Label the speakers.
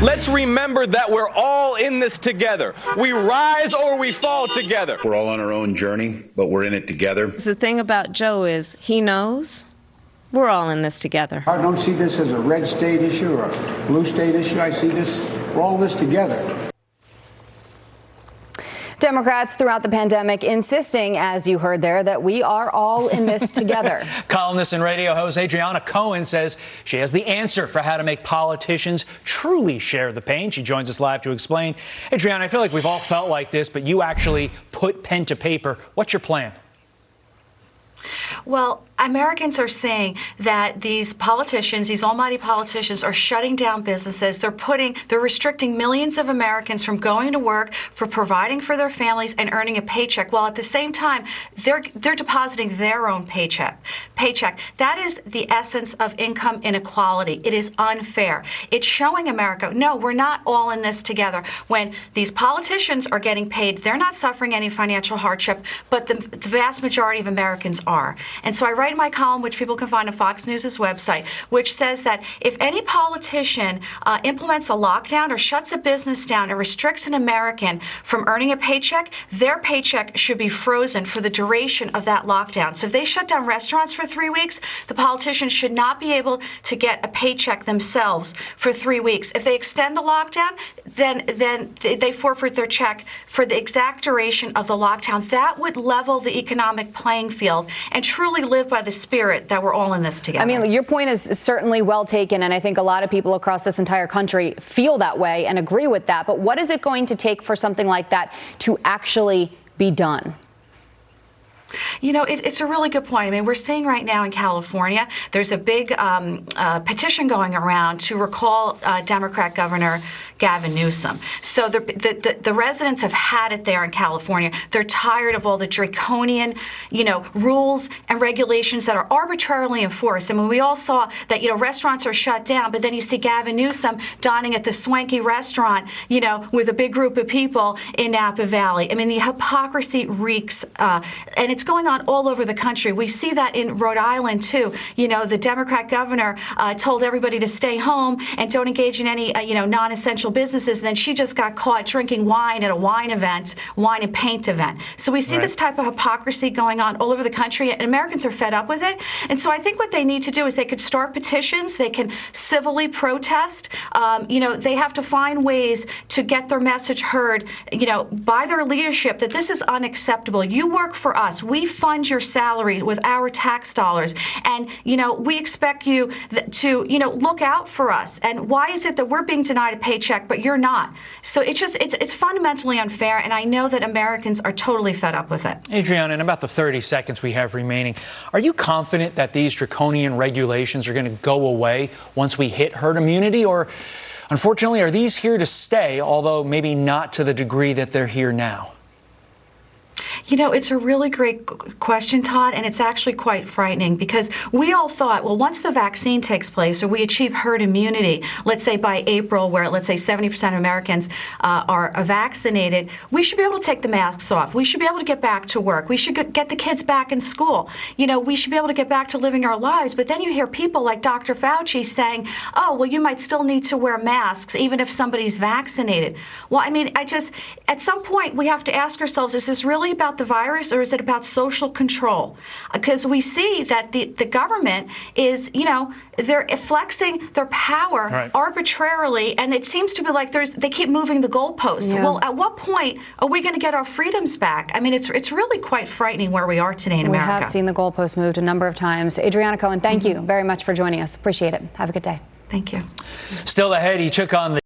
Speaker 1: Let's remember that we're all in this together. We rise or we fall together.
Speaker 2: We're all on our own journey, but we're in it together.
Speaker 3: The thing about Joe is he knows we're all in this together.
Speaker 4: I don't see this as a red state issue or a blue state issue. I see this, we're all in this together.
Speaker 5: Democrats throughout the pandemic insisting, as you heard there, that we are all in this together.
Speaker 6: Columnist and radio host Adriana Cohen says she has the answer for how to make politicians truly share the pain. She joins us live to explain. Adriana, I feel like we've all felt like this, but you actually put pen to paper. What's your plan?
Speaker 7: Well, Americans are saying that these politicians, these almighty politicians, are shutting down businesses. They're restricting millions of Americans from going to work, for providing for their families and earning a paycheck, while at the same time they're depositing their own paycheck. That is the essence of income inequality. It is unfair. It's showing America, no, we're not all in this together. When these politicians are getting paid, they're not suffering any financial hardship, but the vast majority of Americans are. And so I write in my column, which people can find on Fox News' website, which says that if any politician implements a lockdown or shuts a business down and restricts an American from earning a paycheck, their paycheck should be frozen for the duration of that lockdown. So if they shut down restaurants for 3 weeks, the politicians should not be able to get a paycheck themselves for 3 weeks. If they extend the lockdown, then they forfeit their check for the exact duration of the lockdown. That would level the economic playing field and truly live by the spirit that we're all in this together.
Speaker 5: I mean, your point is certainly well taken, and I think a lot of people across this entire country feel that way and agree with that. But what is it going to take for something like that to actually be done?
Speaker 7: You know, it's a really good point. I mean, we're seeing right now in California, there's a big petition going around to recall Democrat Governor Gavin Newsom. So the residents have had it there in California. They're tired of all the draconian, rules and regulations that are arbitrarily enforced. I mean, we all saw that, restaurants are shut down, but then you see Gavin Newsom dining at the swanky restaurant, with a big group of people in Napa Valley. I mean, the hypocrisy reeks, and it's going on all over the country. We see that in Rhode Island, too. The Democrat governor told everybody to stay home and don't engage in any, non-essential businesses, and then she just got caught drinking wine at a wine and paint event. So we see this type of hypocrisy going on all over the country, and Americans are fed up with it. And so I think what they need to do is they could start petitions, they can civilly protest, they have to find ways to get their message heard, by their leadership, that this is unacceptable. You work for us. We fund your salary with our tax dollars, and, we expect you to, look out for us. And why is it that we're being denied a paycheck but you're not? So it's fundamentally unfair, and I know that Americans are totally fed up with it.
Speaker 6: Adriana, in about the 30 seconds we have remaining, are you confident that these draconian regulations are going to go away once we hit herd immunity, or unfortunately are these here to stay, although maybe not to the degree that they're here now?
Speaker 7: It's a really great question, Todd, and it's actually quite frightening, because we all thought, well, once the vaccine takes place or we achieve herd immunity, let's say by April, where let's say 70% of Americans are vaccinated, we should be able to take the masks off. We should be able to get back to work. We should get the kids back in school. We should be able to get back to living our lives. But then you hear people like Dr. Fauci saying, oh, well, you might still need to wear masks even if somebody's vaccinated. Well, I mean, at some point we have to ask ourselves, is this really about the virus, or is it about social control? Because we see that the government is, they're flexing their power arbitrarily, and it seems to be like they keep moving the goalposts. Yeah. Well, at what point are we going to get our freedoms back? I mean, it's really quite frightening where we are today in America.
Speaker 5: We have seen the goalposts moved a number of times. Adriana Cohen, thank you very much for joining us. Appreciate it. Have a good day.
Speaker 7: Thank you.
Speaker 6: Still ahead, he took on the